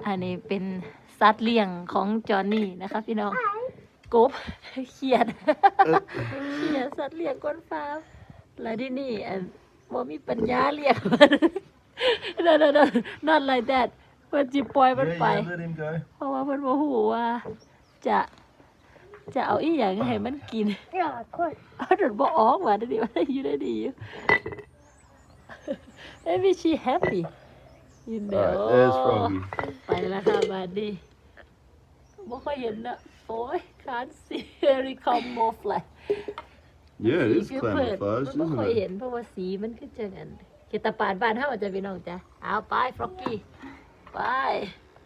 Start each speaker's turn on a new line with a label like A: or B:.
A: อันนี้เป็นสัตว์เลี้ยงของจอห์นนี่นะคะพี่น้องกบเขียดเขียดสัตว์เลี้ยงก้นฟ้าแล้วที่นี่บ่มีปัญญาเลี้ยงมันno not like that เพิ่นสิปล่อยมันไป
B: let him go.
A: เพราะว่าเพิ่นบ่ฮู้ว่าจะเอาอีหยังให้มันกินเอาจนบ่ออกว่าเดี๋ยวนี้มันอยู่ได้ดีอยู่ Maybe she happy you know
B: Right, there's Froggy.
A: ไปแล้วค่ะบาดนี้บ่ค่อยเห็นนะโอ้ย can't see very camouflage
B: Yeah, it is
A: สีคือเปิด
B: camouflage,
A: มันบ่ค่อย
B: isn't
A: เห็
B: it?
A: นเพราะว่าสีมันคือจังนั้นเขตตาปาดบ้านเฮาอาจจะพี่น้องจ้ะเอาไปฟร็อกกี้ไป